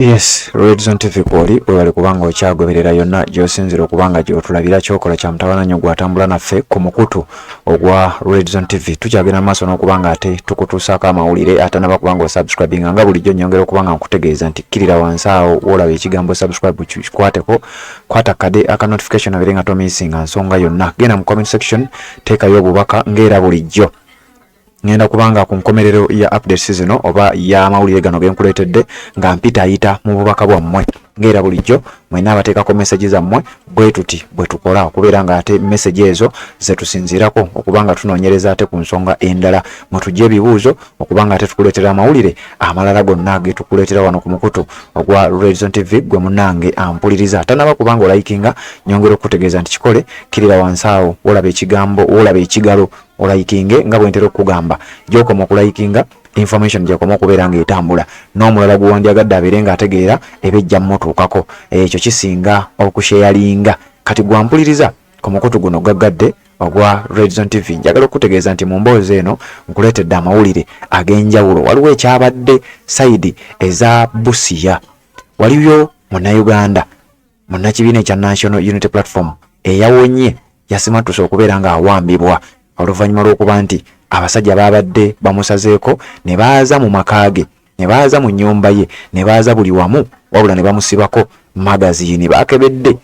Yes, Red Zone TV kwoli webale kubanga okyagoberera yonna gy'osinzira okubanga gy'otulabira kyokola kya mutawalanyo gwatambula naffe ku mukutu ogwa Red Zone TV. Tukyagenda maaso n'okubanga ate tukutuusaako amawulire ate nabakubanga osubscribing nga bulijjo nnyongera okubanga nkutegeeza nti kkirira wansi awo w'olaba ekigambo subscribe kikwateko, kwata kade aka notification abere nga tomisinga nsonga yonna. Genda mu comment section teekayo obubaka ng'era bulijjo. Ngenda kubanga ku nkomerero ya update season oba ya mawulire gano genkuletedde nga mpita ayita mu bubaka bwammwe ngera bulijjo mwena abateekako message zammwe bwe tuti bwe tukola okubeera nga ate message ezo ze tusinziirako okubanga tunoonyereza ate ku nsonga endala mwe tujja ebibuuzo okubanga ate tukuleetera amawulire amalala gonna ge tukuleetera wano ku mukutu ogwa Red Zone TV gwe munnange ampuliriza tanaba kubanga olayikinga nyongera okutegeeza nti kikole kirira wansi awo olaba ekigambo olaba ekigalo olayikinge nga bwe ntera okugamba gy'okoma okulayikinga information gy'okoma okubeera ng'etambula n'omulala guwandyagadde abeere ng'ategeera ebejja mmotuukako ekyo kisinga okusheyalinga kati gwampuliriza ku mukutu guno gaggadde ogwa Red Zone TV. Njagala okutegeeza nti mu mboozi eno nkuleetedde amawulire ag'enjawulo. Waliwo ekyabadde sayidi eza Busia, waliyo munnayuganda munnakibiina ekya National Unity Platform eyawonye yasimatuse okubeera ng'awambibwa oluvannyuma lw'okuba nti abasajja babadde bamusazeeko ne baaza mu makaage ne baaza mu nnyumba ye ne baaza buli wamu wabula ne bamusibako magaziini baakebedde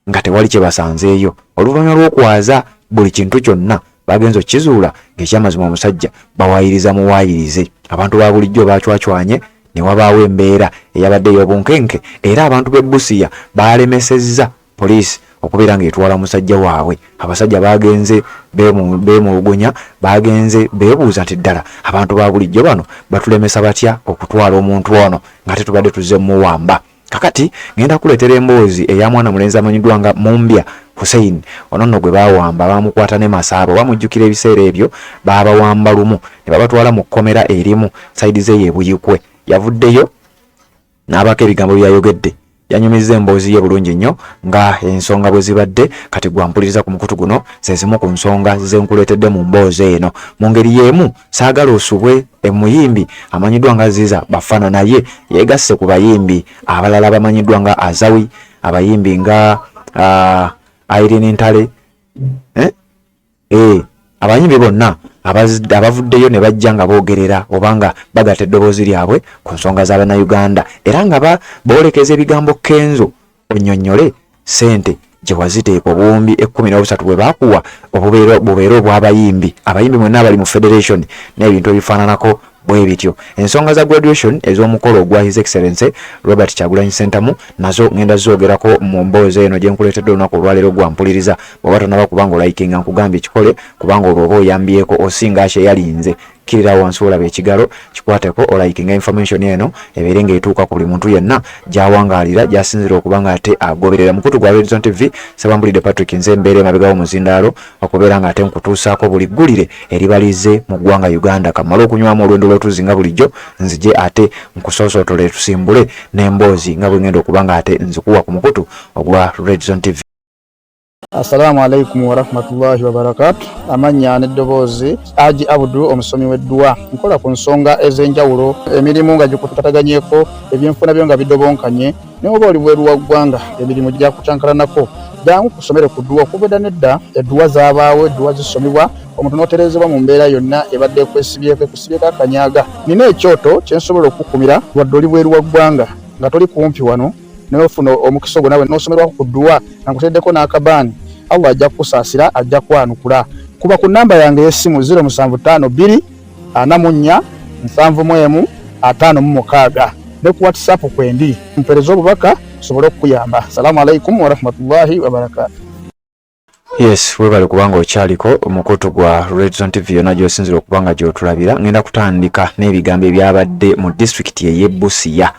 nga tewali kye basanzeeyo. Oluvannyuma lw'okwaza buli kintu kyonna bagenza okkizuula ng'ekyamazima omusajja bawaayiriza muwaayirize. Abantu ba bulijjo bacwacwanye ne wabaawo embeera eyabadde ey'obunkenke era abantu b'e Busia baalemesezza poliisi okubeera ng'etwala musajja waabwe. Abasajja bagenze beemulugunya bagenze beebuuza nti ddala abantu ba bulijjo bano batulemesa batya okutwala omuntu ono nga tetubadde tuzze muwamba. Kakati ngenda kuleetera emboozi eya mwana mulenzi amanyiddwa nga Mumbya Hussein. Ono nno gwe baawamba bamukwata ne Masaabo bamujjukira ebiseera ebyo baabawamba lumu ne babatwala mu kkomera erimu sayidi ze yeebuyikwe. Yavuddeyo n'abako ebigambo byayogedde yanyumiza emboozi ye bulungi nnyo nga ensonga bwe zibadde. Kati gwampuliriza ku mukutu guno ze zimu ku nsonga zenkuleetedde mu mboozi eno. Mu ngeri y'emu saagala osubwe emuyimbi amanyiddwa nga Ziza Bafana naye yeegasse ku bayimbi abalala bamanyiddwa nga Azawi, abayimbi nga Irene Ntale, abayimbi bonna abavuddeyo ne bajja nga boogerera obanga bagatta eddoboozi lyabwe ku nsonga z'Abannayuganda era nga boolekeza ebigambo kenzo onnyonnyole ssente gye waziteeka obuwumbi 13 bwe baakuwa bubeera obw'abayimbi. Abayimbi mwenna abali mu federation n'ebintu ebifaananako bwe bityo. Ensonga za graduation ez'omukolo ogwa His Excellency Robert Kyagulanyi Ssentamu nazo ngenda zoogerako mu mboozi eno gye nkuleetedde olunaku olwaleero gwampuliriza. Bw'oba tonaba kubanga olayikinga nkugambye ekikole kubanga olwoba oyambyeko osinga akye yalinze. Kirira wansi olaba ekigalo kikwateko olayikinga information eno ebeere ng'etuuka ku buli muntu yenna gy'awangaalira gy'asinzira okubanga ate agoberera. Mukutu gwa Red Zone TV Sebambulidde Patrick nze mbeere mabegawo muzindaalo okubeera ng'ate nkutuusaako buli ggulire eribalize mu ggwanga Uganda. Kamala okunywamu olwendo lw'otuzinga bulijjo nzije ate nkusoosotole tusimbule n'emboozi nga bwe ngenda okubanga ate nzikuwa ku mukutu ogwa Red Zone TV. Assalamu alaikum wa rahmatullahi wa barakatuh. Amanya n'eddoboozi Haji Abdu omusomi w'eddua. Nkola ku nsonga ez'enjawulo emirimu nga gikutataganyeko ebyenfuna byo nga bidobonkanye ne oba oli bweru wa ggwanga emirimu gya kucankalanako jangu kusomere ku ddua okubeda nedda eddua zaabaawo eddua zisomibwa omuntu n'oterezebwa mu mbeera yonna ebadde ekwesibyeko akanyaga. Nina ekyoto kye nsobola okukumira wadde oli bweru wa ggwanga nga toli kumpi wano n'ofuna omukisa ogwo nawe n'osomerwako ku ddua nga nkuteddeko n'akabaani. Allah ajja kukusaasira ajja kwanukula. Kuba ku namba yange y'essimu 0752 44 71 56 ne ku WhatsApp kwendi mpereza obubaka sobole okukuyamba. Assalamu alaikum wa rahmatullahi wa barakatuh. Yes, webale kubanga okyaliko omukutu gwa Red Zone TV yonna gy'osinzira okubanga gy'otulabira. Ngenda kutandika n'ebigambo ebyabadde mu district y'e Busia.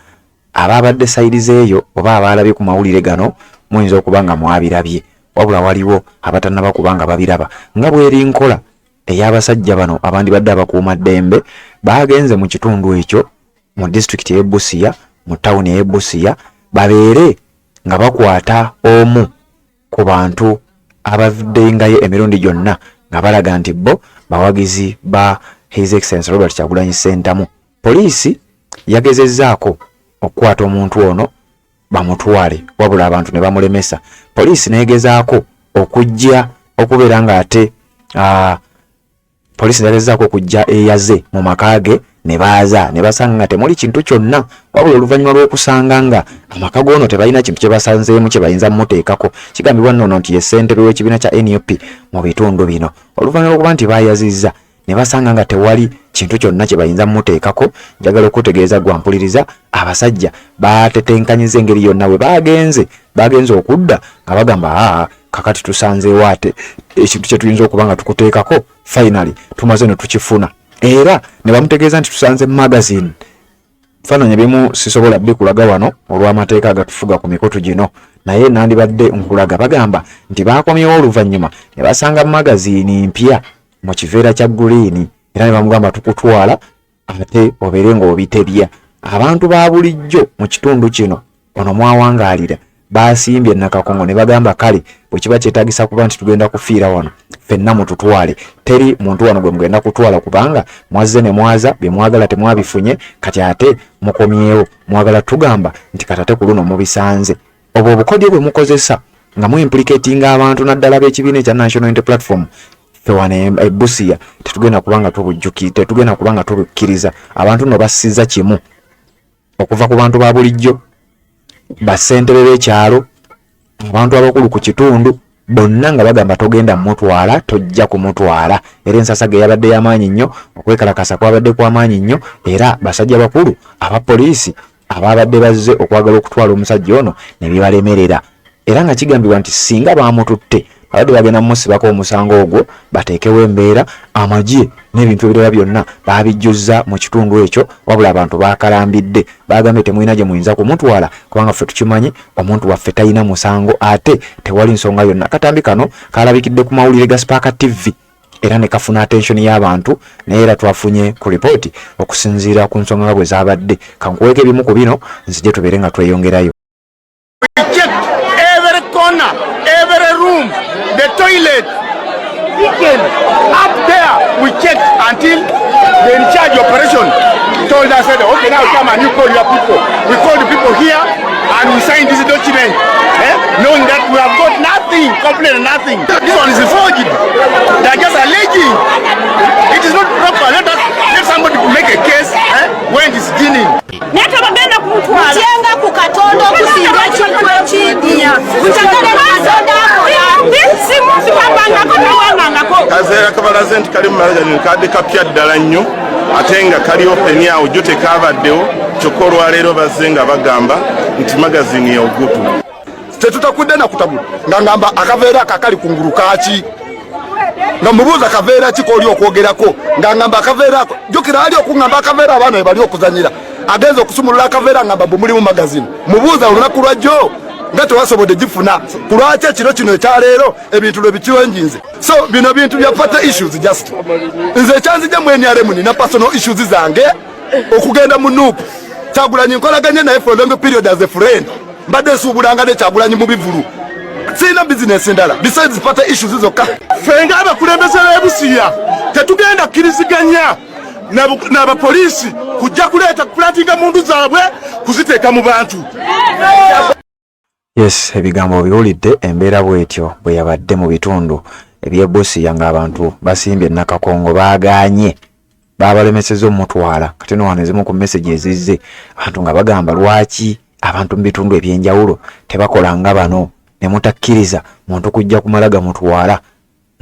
Ababadde sayidi zeeyo oba abalabye ku mawulire gano muyinza okubanga mwabirabye wabula waliwo abatannaba kubanga babiraba nga bw'eri nkola ey'abasajja bano abandi badde abakuuma ddembe bagenze mu kitundu ekyo mu district y'e Busia mu tawuni y'e Busia babeere nga bakwata omu ku bantu abavuddengayo emirundi gyonna nga balaga nti bo bawagizi ba His Excellency Robert Kyagulanyi Ssentamu. Poliisi yagezezzaako okukwata omuntu ono bamutwale, wabula abantu ne bamulemesa. Poliisi negezaako okujja okubeera nga ate poliisi negezaako okujja eyaze mu makage ne baaza ne basanga nga temuli kintu kyonna, wabula oluvannyuma lw'okusanga nga amaka goono tebalina kintu kye basanzeemu kye bayinza muteekako. Kigambibwa nno nti ye ssentebe w'ekibiina kya NUP mu bitundu bino, oluvannyuma lw'okuba nti baayazizza ne basanga nga tewali kintu kyonna kye bayinza muteekako. Njagala okutegeeza gwampuliriza, abasajja baatetenkanyiza engeri yonna bwe bagenze okudda nga bagamba kakati tusanzeewo ate ekintu kye tuyinza okuba nga tukuteekako, finally tumaze ne tukifuna. Era ne bamutegeeza nti tusanze magazine. Faananya bimu sisobola bikulaga wano olw'amateeka agatufuga ku mikutu gino, naye nandibadde nkulaga. Bagamba nti baakomyewo oluvannyuma ne basanga magazine mpya mu kiveera kya green, era ne bamugamba tukutwala ate obeere ng'obitebya. Abantu ba bulijjo mu kitundu kino ono mwawangaalira basimbye Nakakongo ne bagamba kale bwe kiba kyetaagisa kuba nti tugenda kufiira wano ffenna mututwale, teri muntu wano gwe mugenda kutwala kubanga mwazze ne mwaza bye mwagala temwabifunye, kati ate mukomyewo mwagala tugamba nti katate ku luno mubisanze. Obwo obukodyo bwe mukozesa nga muimplicatinga abantu naddala b'ekibiina ekya National Unity Platform, ffe wano e Busia tetugenda kubanga tubujjukira, tetugenda kubanga tubukkiriza. Abantu no bassiza kimu okuva ku bantu ba bulijjo, bassentebe b'ekyalo, abantu abakulu ku kitundu, bonna nga bagamba togenda mutwala, tojja kumutwala. Era ensasa ge yabadde y'amaanyi nnyo, okwekalakasa kwabadde kw'amaanyi nnyo, era basajja bakulu aba poliisi ababadde bazze okwagala okutwala omusajja ono ne bibalemerera. Era nga kigambibwa nti singa baamututte abadde bagenda musibako omusango ogwo bateekewo embeera, amagye n'ebintu ebirala byonna baabijjuzza mu kitundu ekyo, wabula abantu baakalambidde bagambye temulina gye muyinza kumutwala kubanga ffe tukimanyi omuntu waffe talina musango, ate tewali nsonga yonna. Katambi kano kalabikidde ku mawulire ga Spark TV era ne kafuna attention y'abantu, naye era twafunye ku ripooti okusinziira ku nsonga nga bwe zaabadde. Kankuweeko ebimu ku bino nzije tubeere nga tweyongerayo. Every room, the toilet, kitchen, up there, we checked until the in charge operation told us, said, okay, now come and you call your people. We called the people here and we signed this document, knowing that we have got nothing, complaint nothing. This one is forged. They are just alleging. It is not proper. Let somebody make a case when it is dealing. Kujenga kukatondo kusinga kintu ekindi kazeera kabalaze nti kali mumagazini kadde kapya ddala nnyo ate nga kali openi awo jo tekabaddewo, kyokka olwaleero bazze nga bagamba nti magazini yogutu tetutakudde na kutabula nga ngamba akaveera akakali kungulu kaki nga mubuuza akaveera ki kooli okwogerako nga ngamba akaveera ako jjukira ali okungamba akaveera abaana we bali okuzanyira agenza okusumulula akaveera ngamba bwe muli mu magazini mubuuza olunaku lwajjo nga tewasobodde gifuna ku lwaki ekiro kino ekyaleero ebintu lwe bikiwenjinze. So bino bintu bya party issues just nze ekyanzija mu NRM nina personal issues zange okugenda mu nuupu Kyagulanyi nkolaganye naye for long period as a friend mbadde nsuubulanga ne Kyagulanyi mu bivulu sina business endala besides party issues zokka. Fenga abakulembeze b'e Busia tetugenda kkiriziganya n'abapoliisi kujja kuleeta kupulatinga mundu zaabwe kuziteeka mu bantu. Yes, ebigambo biwulidde embeera bwetyo bwe yabadde mu bitundu eby'e Busia nga abantu basimbye Nakakongo baaganye baabalemesezza omutwala. Kati no wano ezimu ku message ezizze abantu nga bagamba lwaki abantu mu bitundu ebyenjawulo tebakola nga bano ne mutakkiriza muntu kujja kumala gamutwala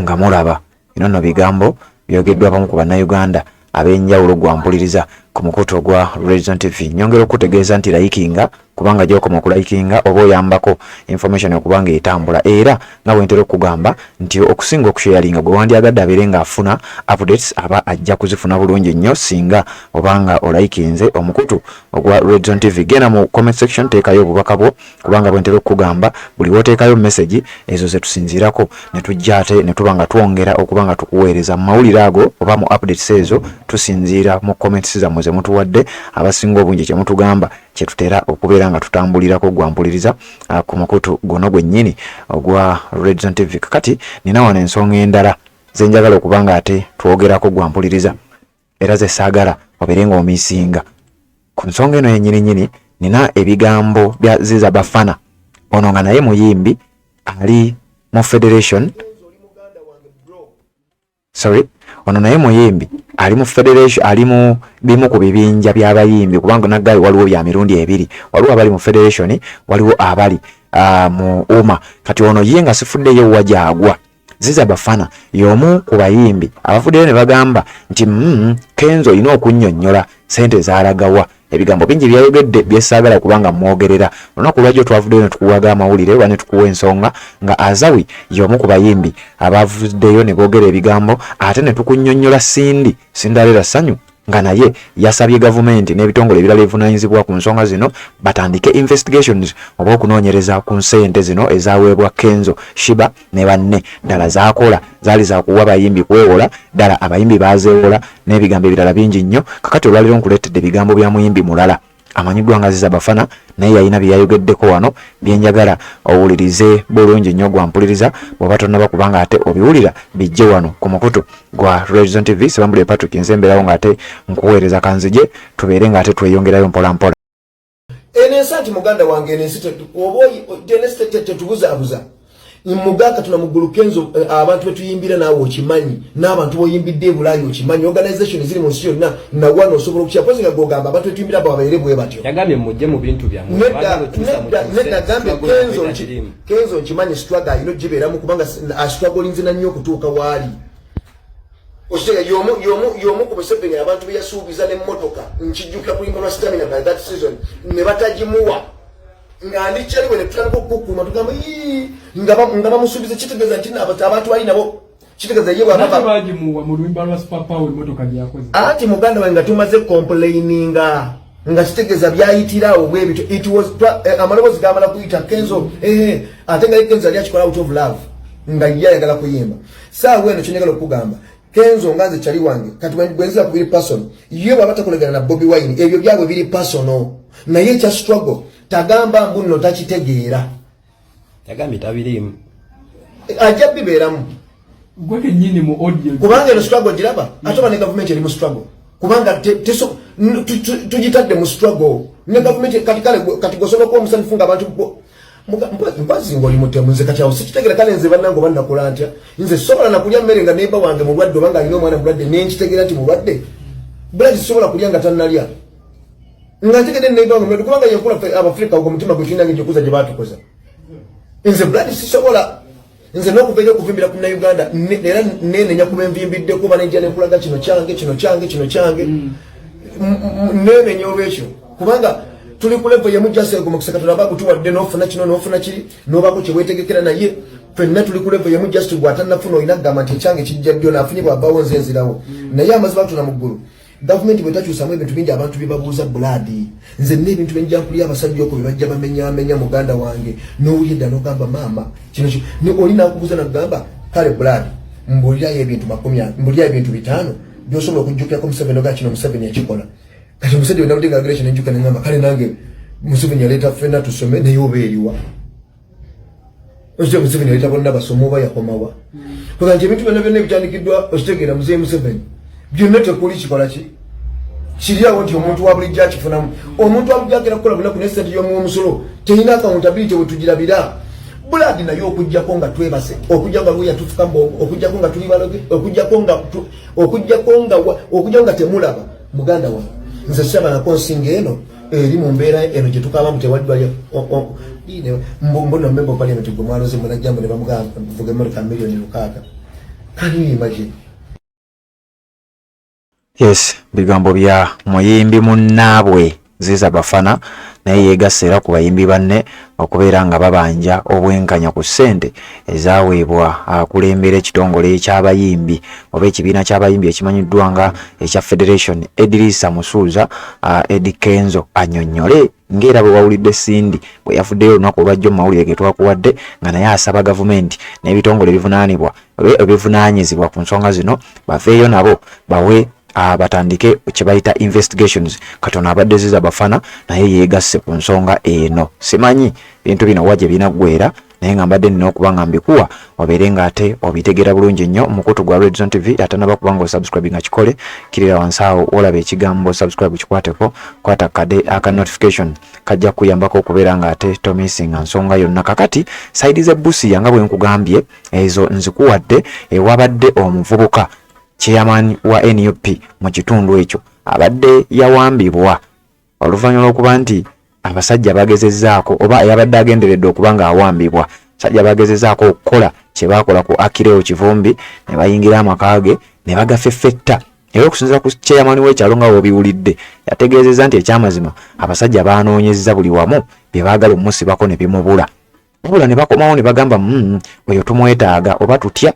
nga mulaba. Bino nno bigambo byogeddwa abamu ku bannayuganda ab'enjawulo gwampuliriza ku mukutu ogwa Region TV. Nyongera okutegeeza nti likinga kubanga gy'okoma okulikinga oba oyambako information okubanga etambula, era nga bwentera okugamba nti okusinga okusharinga gwe wandyagadde abeere ng'afuna updates aba ajja kuzifuna bulungi nnyo singa obanga olikinze omukutu ogwa Region TV. Genda mu comment section teekayo obubaka bwo kubanga bwentera okugamba buli woteekayo message ezo ze tusinziirako ne tujja ate ne tuba nga twongera okuba nga tukuweereza mu mawulire ago oba mu updates ezo tusinziira mu comments zammwe ze mutuwadde abasinga obungi kye mutugamba kye tutera okubeera nga tutambulirako gwampuliriza ku mukutu guno gwennyini ogwa Region TV. Kakati nina wano ensonga endala ze njagala okubanga ate twogerako gwampuliriza era ze saagala obeere ng'omisinga ku nsonga eno yennyini nina ebigambo bya Ziza Bafana ono nga naye muyimbi ali mu federation ono naye muyimbi ali mu federation ali mu bimu ku bibinja by'abayimbi kubanga naggayo waliwo bya mirundi ebiri waliwo abali mu federation waliwo abali mu UMA kati ono ye nga sifuddeyo wajagwa Ziza Bafana y'omu ku bayimbi abafuddeyo ne bagamba nti Kenzo olina okunnyonnyola sente zaalagawa ebigambo bingi byayogedde byesaagala kubanga mwogerera olunaku lwajjo twavuddeyo ne tukuwaga amawulire oba ne tukuwa ensonga nga Azawi y'omu ku bayimbi abavuddeyo ne boogera ebigambo ate ne tukunnyonnyola Sindalera Ssanyu nga naye yasabye gavumenti n'ebitongole ebirala ebivunaanyizibwa ku nsonga zino batandike investigations oba okunoonyereza ku nsente zino ezaweebwa Kenzo Shiba ne banne ddala zaakola zaali zakuwa bayimbi kwewola ddala abayimbi bazeewola n'ebigambo ebirala bingi nnyo kakati olwaliro nkuleetedde ebigambo bya muyimbi mulala amanyiddwa nga Ziza Bafana naye yalina byeyayogeddeko wano byenjagala owulirize bulungi nnyo gwampuliriza bw'oba tonnaba kubanga ate obiwulira bijje wano ku mukutu gwa Region TV Sebambule Patrick nsembeerawo ng'ate nkuweereza kanzije tubeere ng'ate tweyongerayo mpola mpola enensi nti muganda wange enensi tetubuzaabuza mugaka tunamugulu Kenzo abantu betuyimbira naawe okimanyi n'abantu boyimbidde e Bulaaya okimanyi organization ziri mu nsi yonna nawano osobola okukiyapozi nga gogamba abantu betuyimbira babaire bwe batyo yagambye mujje mu bintu byammwe nedda gambe Kenzo nkimanyi struggle alina ogibeeramu kubanga astruggolinze na nnyo okutuuka waali ositega y'omu ku Museveni abantu be yasuubiza n'emmotoka nkijjukira kulimba lwa stamina by that season ne batagimuwa nga ndikyaliwe ne tutandika okukukuma tugamba nga bamusuubiza kitegeeza nti abantu bali nabo kitegeeza ye bagimuwa mu lwimba lwa super power emmotoka gyakoze anti muganda wange nga tumaze complaininga nga kitegeeza byayitirawo bwe bityo it was amaloboozi gamala kuyita Kenzo ate nga Kenzo yali akikola out of love nga yayagala kuyimba saawa eno kyenyagala okugamba Kenzo nga nze kyali wange kati bwenziza ku biri personal ye bw'aba takolegana na Bobi Wine ebyo byabwe biri personal naye ekya struggle tagamba mbuno takitegeera yagambye tabirimu ajja bibeeramu gwe kenyini mu audio kubanga eno struggle giraba ate ne government eri mu struggle kubanga tugitadde mu struggle ne government kati gosobola okuba omusanyufu nga abantu mpazi ng'oli mutemu nze kati awo sikitegeera kale nze bannange oba nakola ntya nze sobola nakulya mmere nga neiba wange mulwadde oba nga alina omwana mulwadde nenkitegeera nti mulwadde bula tisobola kulya nga tannalya nga ntegedde neiba wange mulwadde kubanga yenkula abafrika ogwo mutima gwe tulinange gyekuza gye baatukoza nze buladi sisobola nze n'okuvayo okuvimbira ku Uganda era nenenya kuba envimbiddeko oba nejja nenkulaga kino kyange nenenya olwekyo kubanga tuli ku level yemu jasego mukisaka tulaba kutuwadde n'ofuna kino n'ofuna kiri n'obako kye weetegekera naye fenna tuli ku level yemu just gwatanafuna olina kugamba nti ekyange kijja ddyo naafunye bwabaawo nze nzirawo naye amaziba tuna mu ggulu gavumenti bwe takyusamu ebintu bingi abantu bibabuuza buladi nze n'ebintu byenjja nkulya abasajja okwo bye bajja bamenyamenya muganda wange n'owulya edda n'ogamba maama kino olina akubuuza nakugamba kale buladi mbulirayo ebintu 10 mbulirayo ebintu 5 byosobola okujjukirako Museveni oga kino Museveni ekikola kati musajja wena mutenga aggression enjuka nengamba kale nange Museveni yaleeta ffenna tusome naye oba eriwa ositya Museveni yaleeta bonna basome oba yakomawa kuga nti ebintu byonna ebityandikiddwa okitegeera muzeeyi Museveni byonna tekuli kikola ki kiriawo nti omuntu wa bulijjo akifunamu omuntu amujakera kukola bunaku nesente y'omumusolo terina accountability wetugirabira buladi naye okujjako nga twebase okujja nga luya tufukambo okujjako nga tuli baloge okujjako nga temulaba muganda wange nze saba na konsinga eno eri mu mbeera eno gye tukaba mutewaddwalya mbona member of parliament gwe mwaloze munajjambo ne bamugamba vuga emmotoka miliyoni 6 can you imagine yes bigambo bya muyimbi munnaabwe Ziza Bafana naye yeegasse era ku bayimbi banne okubeera nga babanja obwenkanya ku ssente ezaweebwa akulembera ekitongole eky'abayimbi oba ekibiina ky'abayimbi ekimanyiddwa nga ekya Federation Edrisa Musuuza Eddie Kenzo annyonnyole ng'era bwe wawulidde Sindi bwe yafuddeyo olunaku olwajjo mu mawulire ge twakuwadde nga naye asaba gavumenti n'ebitongole ebivunaanyizibwa ku nsonga zino baveeyo nabo bawe batandike kye bayita investigations katono abadde Ziza Bafana naye yeegasse ku nsonga eno simanyi bintu bino wajje binaggwera naye nga mbadde nina okuba nga mbikuwa obeere nga ate obitegeera bulungi nnyo mukutu gwa Red Zone TV. atanaba kuba nga osubscribe nga kikole kirira wansi awo olaba ekigambo subscribe kikwateko kwata kade aka notification kajja kuyambako okubeera nga ate tomisinga nsonga yonna. kakati saidi z'ebbusi yanga bwe nkugambye ezo nzikuwadde ewabadde omuvubuka chairman wa NUP mu kitundu ekyo abadde yawambibwa oluvannyuma lw'okuba nti abasajja bagezezzaako oba yabadde agenderedde okuba nga awambibwa. sajja bagezezzaako okukola kye baakola ku Akireo Kivumbi ne bayingira amaka ge ne bagafeffetta. era okusinziira ku chairman w'ekyalo nga bw'obiwulidde yategeezezza nti ekyamazima abasajja baanoonyezza buli wamu bye baagala omusibako ne bimubula. wabula ne bakomawo ne bagamba oyo tumwetaaga oba tutya.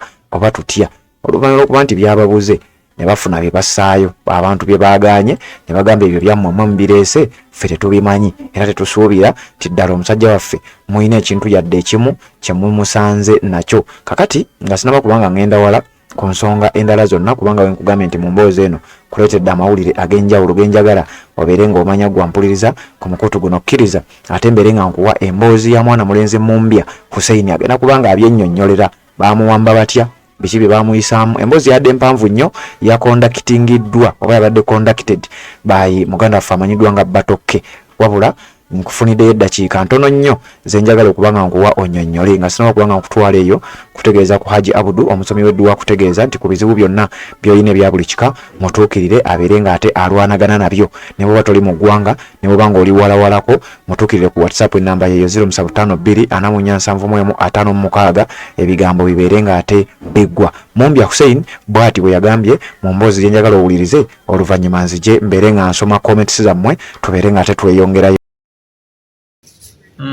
oluvannyuma lw'okuba nti byababuze ne bafuna bye bassaayo abantu bye baaganye ne bagamba ebyo byammwe mubireese ffe tetubimanyi era tetusuubira nti ddala omusajja waffe muyina ekintu yadde ekimu kye mumusanze nakyo. kakati nga sinaba kubanga ngenda wala ku nsonga endala zonna kubanga wenkugambye nti mu mboozi eno kuleetedde amawulire ag'enjawulo genjagala obeere ng'omanya gwampuliriza ku mukutu guno kkiriza ate mbeere nga nkuwa emboozi ya mwana mulenzi Mumbya Hussein agenda kubanga abyennyonnyolera baamuwamba batya biki bye baamuyisaamu. emboozi yadde empanvu nnyo yakondakitingiddwa oba yabadde conducted by muganda waffe amanyiddwa nga Batokke wabula nkufuniddeyo eddakiika ntono nnyo zenjagala okuba nga nkuwa onnyonnyole nga sinaba okuba nga nkutwala eyo kutegeeza ku Haji Abudu omusomi w'edduwa kutegeeza nti ku bizibu byonna by'olina ebya buli kika mutuukirire abeere nga ate alwanagana nabyo ne bw'oba toli mu ggwanga ne bw'oba nga oli walawalako mutuukirire ku WhatsApp ennamba yeyo 0752 ebigambo bibeere nga ate biggwa. Mumbya Hussein bw'ati bwe yagambye mu mboozi gye njagala owulirize oluvannyuma nzije mbeere nga nsoma comments zammwe tubeere nga ate tweyongerayo.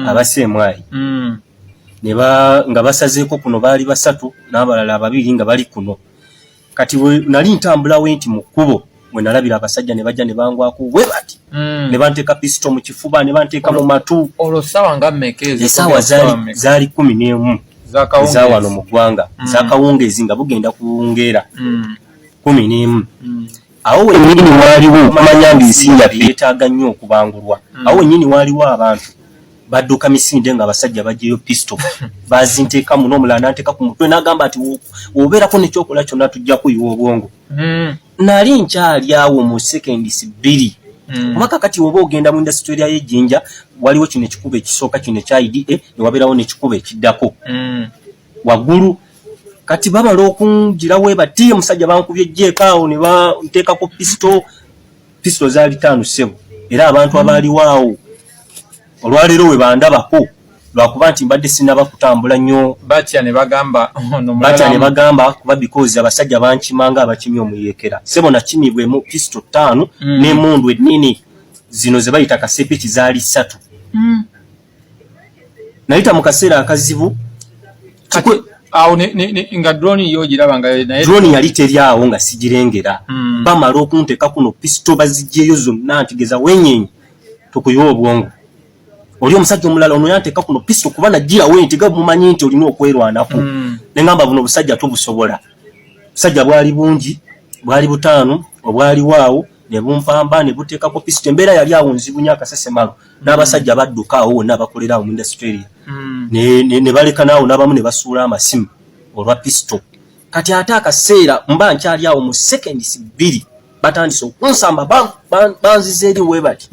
abasemwayi nga basazeeko kuno baali basatu n'abalala ababiri nga bali kuno. kati nali ntambulawo nti mu kkubo bwe nalabira abasajja ne bajja ne bangwako bwe bati ne banteeka pisito mu kifuba ne banteeka mu matu. olwo ssaawa nga mmeka ezo? essaawa zaali 11 eza wano mu ggwanga zakawungeezi nga bugenda kuwungeera 11. awo wennyini waaliwo okumanya ng'ensi yaffe yeetaaga nnyo okubangulwa. awo wennyini waaliwo abantu badduka misinde nga abasajja bajeyo pisto bazinteeka muno omulala n'anteeka ku mutwe n'agamba ati obeerako nekyokola kyonna tujja kuyiwa obwongo. nali nkyali awo mu seconds 2 kuba kakati oba ogenda mu indasitule y'ejjinja waliwo kino ekikuba ekisooka kino ekya IDA ne wabeerawo n'ekikuba ekiddako waggulu. kati bamala okunjirawo ebati omusajja bankubye ejjeeka awo ne banteekako pisto zaali 5 ssebo era abantu abaaliwo awo olwaleero we bandabako lwakuba nti mbadde sinaba kutambula nnyo. batya ne bagamba kuba because abasajja bankimanga abakimye omuyeekera sebo nakimibwemu pisto 5 n'emundu ennini zino ze bayita kasepiki zaali 3. nayita mu kaseera akazibu awo nga drone yo giraba nga naye drone yali teri awo nga sigirengera. bamala okunteeka kuno pisto bazijjeeyo zonna ntigeza wenyenyi tukuyiwa obwongo. oli omusajja omulala ono yanteeka kuno pisto kuba nagirawo nti ga mumanyi nti olina okwerwanako. ne ngamba buno obusajja tubusobola. busajja bwali bungi bwali 5 obwaliwo awo ne bumpamba ne buteekako pisto. embeera yali awo nzibu nnyo akasesemalo n'abasajja badduka awo wonna abakolera awo mu indasitule ne baleka naawo n'abamu ne basuula amasimu olwa pisto. kati ate akaseera mba nkyali awo mu seconds 2 batandise okunsamba banziza eri we bati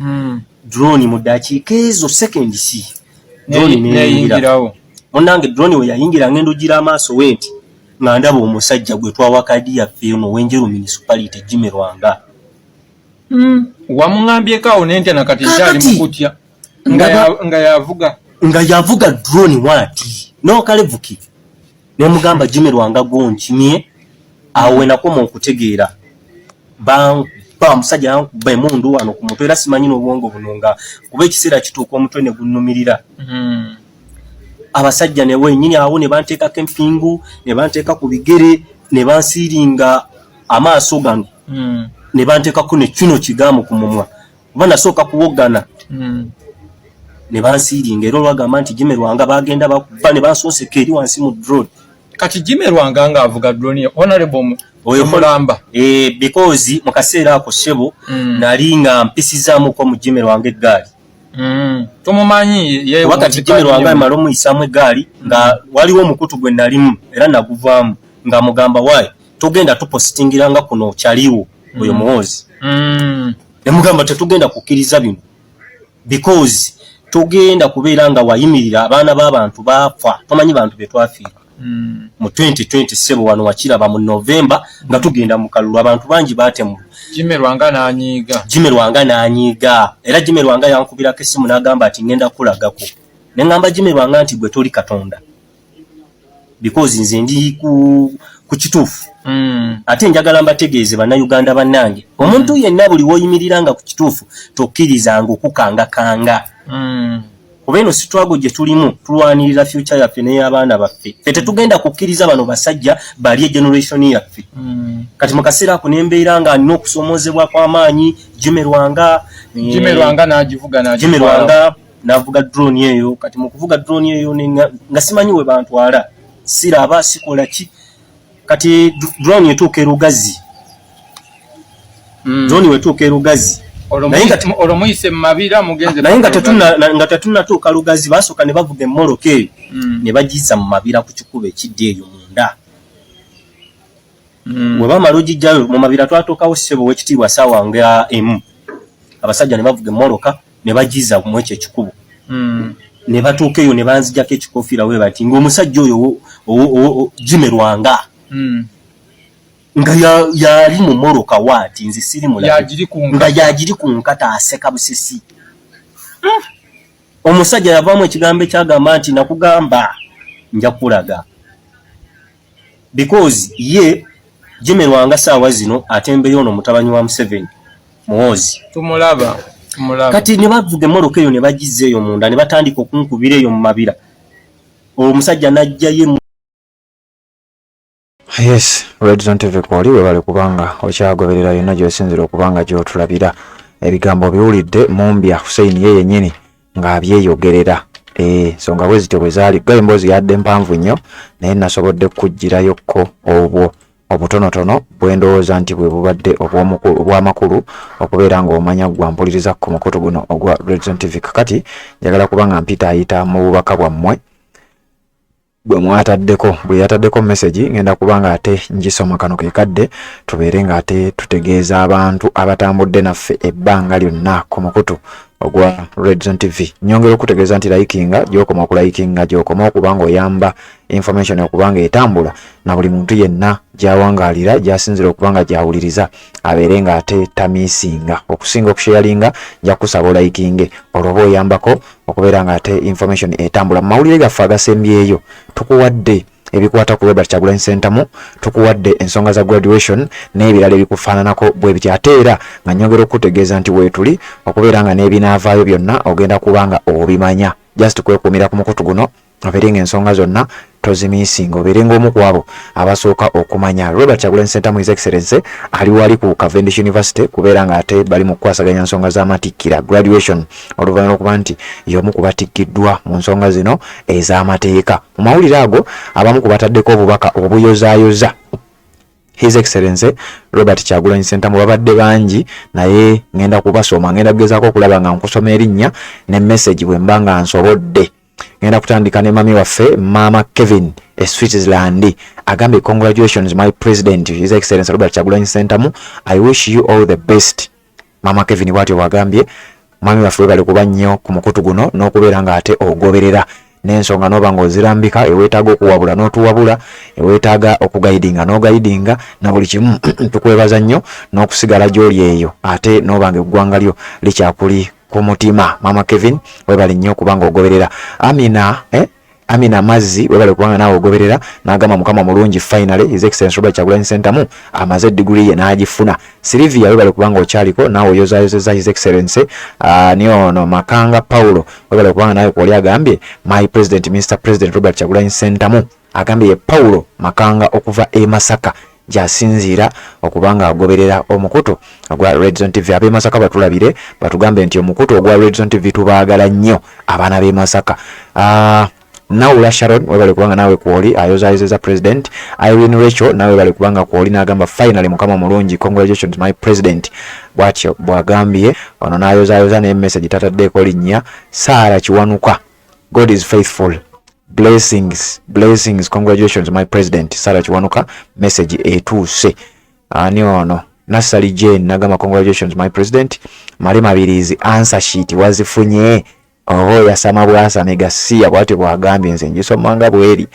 drone mu ddakiika ezo seconds drone neyingirawo. munnange drone we yayingira ngendo gira amaaso we nti nga ndaba omusajja gwe twawa kadi yaffe ono w'enjeru municipality Jimmy Lwanga. wamuŋambyeko awo nentya nakati nkyali mukutya nga yavuga drone wati n'okalevuki nemugamba Jimmy Lwanga gonkimye awo wenakoma okutegeera omusajja yankuba emundu wano ku mutwe era simanyi n'obwongo buno nga kuba ekiseera kituuka omutwe ne gunnumirira. abasajja ne wennyini awo ne banteekako empingu ne banteeka ku bigere ne bansiiringa amaaso gano ne banteekako ne kino kigamu ku mumwa kuba nasooka kuwogana ne bansiiringa era olwagamba nti Jimmy Lwanga bagenda bakuba ne bansooseka eri wansi mu drone. kati Jimmy Lwanga nga avuga drone honorable oyo mulamba because mu kaseera ako ssebo nali nga mpisizaamu ko mu Jimmy Lwanga eggaali. tumumanyi wakati Jimmy Lwanga amala omuyisaamu eggaali nga waliwo omukutu gwe nalimu era naguvaamu nga mugamba wayi tugenda tupositingiranga kuno kyaliwo oyo muwozi nemugamba tetugenda kukkiriza bino because tugenda kubeera nga wayimirira abaana b'abantu baafa tomanyi bantu be twafiira mu 2027 wano wakiraba mu November nga tugenda mu kalulu abantu bangi baatemulwa Jimmy Lwanga n'anyiiga era Jimmy Lwanga yankubirako essimu n'agamba ati ngenda kulagako ne ngamba Jimmy Lwanga nti gwe toli Katonda because nze ndi ku kituufu ate njagala mbategeeze bannayuganda bannange omuntu yenna buli woyimiriranga ku kituufu tokkirizanga okukangakanga kuba eno struggle gye tulimu tulwanirira future yaffe n'ey'abaana baffe ffe tetugenda kukkiriza bano basajja bali generation yaffe kati mu kaseera ako nembeera nga alina okusomoozebwa kw'amaanyi Jimmy Lwanga n'avuga drone eyo kati mu kuvuga drone eyo nga simanyi we bantwala siraba sikola ki kati drone etuuka erugazi drone wetuuka erugazi olomuyise mumabira mugenze naye nga tetunnatuuka lugazi basooka ne bavuga emmoloka eyo ne bagiza mu mabira ku kikuba ekidde eyo munda bwe bamala ogijjayo mu mabira twatuukawo ssebo w'ekitiibwa ssaawa nga emu abasajja ne bavuga emmoloka ne bagiza mu ekyo ekikubo ne batuuka eyo ne banzijjako ekikoofiira we bati ng'omusajja oyo Jimmy Lwanga nga yali mu moroka waati nzi siri nga yagiri ku nkata aseka busisi omusajja yavaamu ekigambo ekyagamba nti nakugamba nja kulaga because ye Jimmy Lwanga saawa zino atembeyo ono mutabanyi wa Museveni muwozi tumulaba kati ne bavuga emmoloka eyo ne bagizza eyo munda ne batandika okunkubira eyo mu mabira omusajja najjayo. Yes, Red Zone TV kwali webale kubanga okyagoberera yonna gy'osinzira okubanga gy'otulabira ebigambo biwulidde Mumbya Hussein ye yennyini ng'abyeyogerera songa bwezityo bwe zaali gwe emboozi yadde mpanvu nnyo naye nasobodde kugirayokko obwo obutonotono bwe ndowooza nti bwe bubadde obw'amakulu okubeera ng'omanya gwampuliriza ku mukutu guno ogwa Red Zone TV. Kakati njagala kubanga mpita ayita mu bubaka bwammwe bwe yataddeko message ngenda kubanga ate ngisoma kano ke kadde tubeere nga ate tutegeeza abantu abatambudde naffe ebbanga lyonna ku mukutu ogwa Red Zone TV. Nyongera okutegeeza nti likinga gy'okoma okulayikinga gy'okoma okubanga oyamba information okubanga etambula na buli muntu yenna gy'awangaalira gy'asinzira okubanga gy'awuliriza abeere nga ate tamiisinga okusinga okusharinga nja kusaba olayikinge olwoba oyambako okubeera nga ate information etambula. Mu mawulire gaffe agasembyeyo tukuwadde ebikwata ku Robert Kyagulanyi Ssentamu, tukuwadde ensonga za graduation n'ebirala ebikufaananako bwe bityo ate era nga nyongera okutegeeza nti weetuli okubeera nga n'ebinaavaayo byonna ogenda kubanga obimanya just kwekuumira ku mukutu guno obeere nga ensonga zonna tozimiisinga obeere ng'omu ku abo abasooka okumanya. Robert Kyagulanyi Ssentamu His Excellency ali wali ku Cavendish University kubeera nga ate bali mu kukwasaganya nsonga z'amatikkira graduation oluvannyuma okuba nti y'omu ku batikkiddwa mu nsonga zino ez'amateeka. Mu mawulire ago abamu ku bataddeko obubaka obuyozaayoza His Excellency Robert Kyagulanyi Ssentamu babadde bangi naye ngenda kubasoma ngenda kugezaako okulaba nga nkusoma erinnya ne message bwe mba nga nsobodde. Ngenda kutandika ne mami waffe Mama Kevin Switzerland agambye congratulations my president His Excellency Robert Kyagulanyi Ssentamu, I wish you all the best. Mama Kevin bwatyo wagambye mami waffe bali kuba nnyo ku mukutu guno n'okubeera nga ate ogoberera n'ensonga n'oba ng'ozirambika eweetaaga okuwabula n'otuwabula eweetaaga okugayidinga n'ogayidinga na buli kimu tukwebaza nnyo n'okusigala gy'oli eyo ate n'oba nga eggwanga lyo likyakuli ku mutima. Mama Kevin webali nnyo kubanga ogoberera. Amina Mazzi webali kubanga naawe ogoberera n'agamba mukama mulungi finally His Excellency Robert Kyagulanyi Ssentamu amaze degree ye n'agifuna. Silivia webali kubanga okyaliko naawe oyozaayozeza His Excellency niono Makanga Paulo webali kubanga naawe kwoli agambye my president Mr President Robert Kyagulanyi Ssentamu agambye ye Paulo Makanga okuva e Masaka jasinzira okubanga agoberera omukutu ogwa Red Zone TV. Ab'e Masaka batulabire batugambe nti omukutu ogwa Red Zone TV tubaagala nnyo abaana b'e Masaka. Naula Sharon webale kubanga nawe kwoli ayozaayozeza president. Irene Rachel nawe bale kubanga kwoli n'agamba finally mukama mulungi congratulations my president bwatyo bwagambye ono n'ayozaayoza ne message tataddeeko linnya Sarah Kiwanuka God is faithful blessings congratulations my president. Sarah Kiwanuka message etuuse. Ani ono Nasali Jane nagamba congratulations my president. Malema Birizi answer sheet wazifunye. Oh yasama bwasa megasia bwate bwagambye nze ngisomanga bweri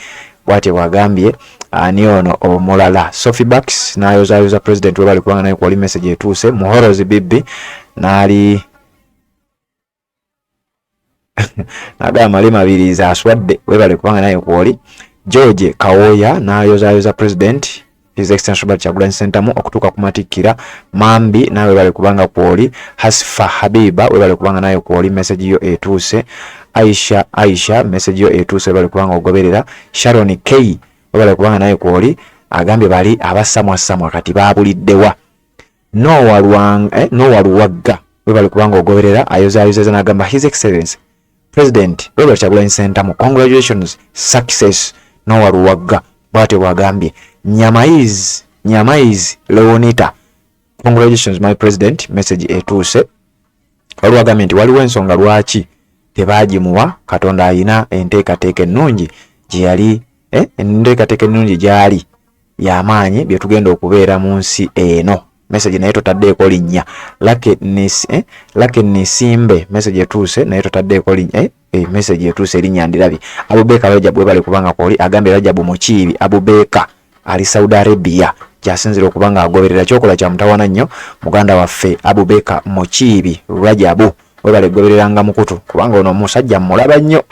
bwate bwagambye. Ani ono omulala Sophie Bucks nayoza president we bali kubanga nayo kwali message etuuse. Muhorozi Bibi nali naga Malema Birizi aswadde we bali kubanga nayo kwali. George Kawoya nayoza president His Extension Robert Kyagulanyi Ssentamu okutuuka kumatikira. Mambi nawe bali kubanga kwoli. Hasfa Habiba we bali kubanga nayo kwoli message yo etuuse. Aisha message yo etuuse bali kubanga ogoberera. Sharon K we bali kubanga nayo kwoli agambye bali abasamwa kati babuliddewa. Noah Luwagga we bali kubanga ogoberera ayoza nagamba His Excellency President Robert Kyagulanyi Ssentamu congratulations success. Noah Luwagga bwate bwagambye. Nyamaiz Leonita congratulations my president message etuuse. Olwagambye nti waliwo ensonga lwaki tebagimuwa Katonda ayina enteekateeka ennungi gye yali enteekateeka ennungi gyali y'amaanyi bye tugenda okubeera mu nsi eno. Message naye totaddeeko linnya. Lake Nisimbe message etuuse naye totaddeeko linnya. Message etuuse linnya ndirabye. Abubeka Rajabu we bali kubanga kwoli agambye Rajabu Mukiibi Abubeka ali Saudi Arabia jasinzira okubanga agoberera kyokola kya mutawana nnyo muganda waffe Abubeka Mukiibi Rajabu we bali gobereranga mukutu kubanga ono musajja mulaba nnyo.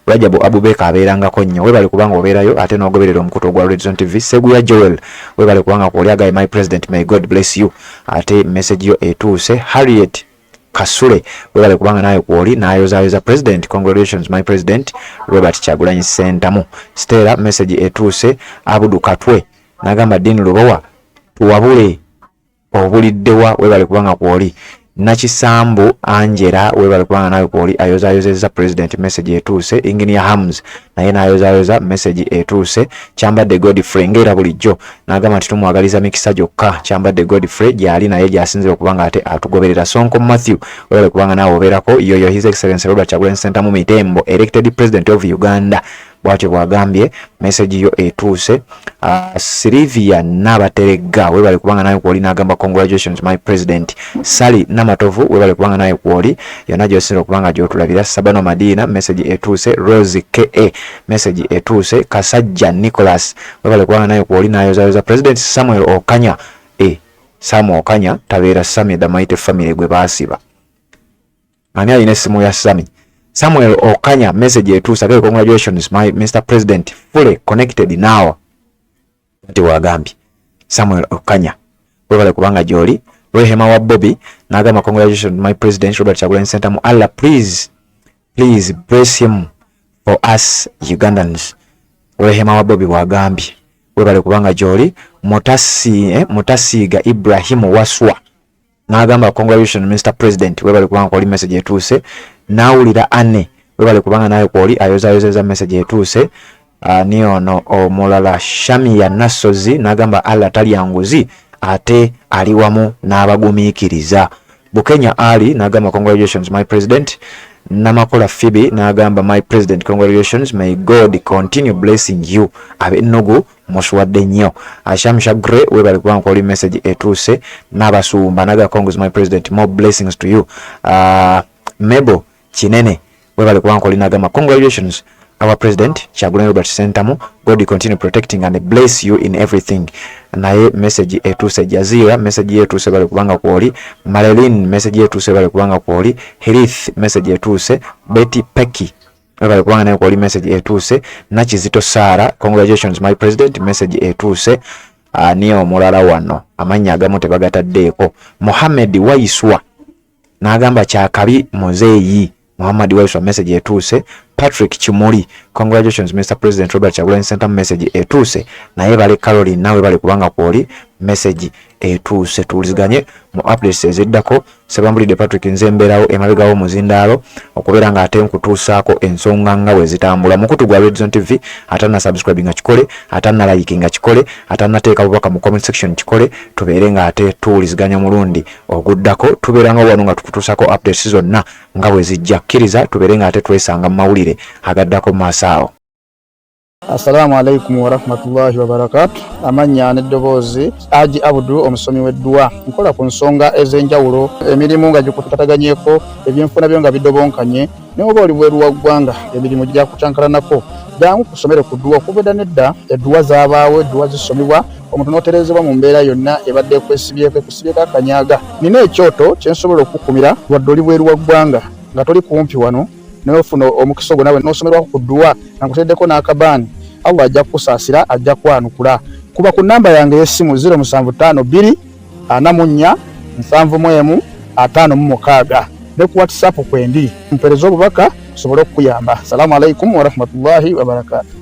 Rajabu Abubeka abeerangako nnyo we bali kubanga obeerayo ate n'ogoberera omukutu ogwa Red Zone TV. Seguya Joel we bali kubanga kwoli agaye my president may God bless you ate message yo etuuse. Harriet Kasule we bali kubanga nayo kwoli nayoza president congratulations my president Robert Kyagulanyi Ssentamu. Stella message etuuse. Abudu Katwe nagamba Dini Lubowa tuwabule obuliddewa we bali kubanga kwoli. Nakisambu Angela we bali kubanga nayo kwoli ayoza president message etuuse. Engineer Hams naye nayoza message etuuse. Kyambadde Godfrey ngera bulijjo nagamba titumwagaliza mikisa gyokka. Kyambadde Godfrey gyali naye gyasinzira okubanga ate atugoberera. Sonko Matthew we bali kubanga nawo obeerako. Yoyo His Excellency Robert Kyagulanyi Ssentamu Mitembo elected president of Uganda bwatyo bwagambye message yo etuuse. Silvia Nabaterega we bali kubanga nayo kwoli nagamba congratulations my president. Sally Namatovu we bali kubanga nayo kwoli yonna gyosinza okubanga gyotulabira. Sabano Madina message etuuse. Rose KA message etuuse. Kasajja Nicholas we bali kubanga nayo kwoli nayoza president. Samuel Okanya Samuel Okanya tabeera Sami the Mighty Family gwe basiba ani alina essimu ya Sami. Samuel Okanya message etuuse agaye congratulations my Mr. President fully connected now ati wagambye Samuel Okanya we bali kubanga gyoli. Rehema wa Bobby nagamba congratulations my president Robert Kyagulanyi Ssentamu. Allah please bless him for us Ugandans. Rehema wa Bobby wagambye we bali kubanga gyoli. Mutasiga Ibrahimu Waswa nagamba congratulations Mr. President we bali kubanga kwoli message etuuse. Nawulira Anne we bali kubanga nayo kwoli ayoza message etuuse. Ni ono omulala Shamia Nasozi nagamba Allah tali yanguzi ate ali wamu n'abagumiikiriza. Bukenya Ali nagamba congratulations my president. Namakola Phoebe nagamba my president congratulations may God continue blessing you ab'ennogu muswadde nnyo. Ashamsha Gray we bali kubanga kwoli message etuuse. N'abasumba naga congrats my president more blessings to you. Mebo Kinene we bali kubanga kwoli nagamba congratulations our president Kyagulanyi Robert Ssentamu God continue protecting and bless you in everything. Naye message etuuse. Jazira message etuuse bali kubanga kwoli. Marilyn message etuuse bali kubanga kwoli. Herith message etuuse. Betty Pecky we bali kubanga nayo kwoli message etuuse. Nakizito Sara congratulations my president message etuuse. Ni omulala wano amannya agamu tebagataddeeko. Mohammed Waiswa nagamba kyakabi muzeeyi. Muhammad Waiswa message etuuse. Patrick Kimuli congratulations Mr. President Robert Kyagulanyi Ssentamu message etuuse. Naye bali Caroline nawe bali kubanga kwoli message etuuse. Tuwuliziganye mu updates eziddako. Sebambulidde Patrick Nzemberawo emabegawo muzindaalo okubeera nga ate nkutuusaako ensonga nga bwe zitambula. Mukutu gwa Red Zone TV atanna subscribe nga kikole, atanna like nga kikole, atanna teeka bubaka mu comment section kikole. Tubeere nga ate tuwuliziganya mulundi oguddako. Tubeera nga wano nga tukutuusaako updates zonna nga bwe zijja. Kkiriza tubeere nga ate twesanga mu mawulire agaddako mu maaso awo. Assalamu alaikum wa rahmatullahi wa barakatuh. Amanya n'eddoboozi Haji Abdul omusomi w'eddua. Nkola ku nsonga ez'enjawulo, emirimu nga gikutataganyeko, ebyenfuna byo nga bidobonkanye, ne oba oli bweru wa ggwanga emirimu gya kucankalanako. Jangu kusomere ku ddua okuvudda nedda eddua zaabaawo, eddua zisomibwa, omuntu n'oterezebwa mu mbeera yonna ebadde ekwesibyeko akanyaaga. Nina ekyoto kye nsobola okukumira wadde oli bweru wa ggwanga nga toli kumpi wano n'ofuna omukisa ogwo nawe n'osomerwako ku ddua nga nkuteddeko n'akabaani. Allah ajja kukusaasira, ajja kwanukula. Kuba ku namba yange y'essimu 0752 44 71 56 ne ku WhatsApp kwendi mpereza obubaka sobole okuyamba. Assalamu alaikum wa rahmatullahi wa barakatuh.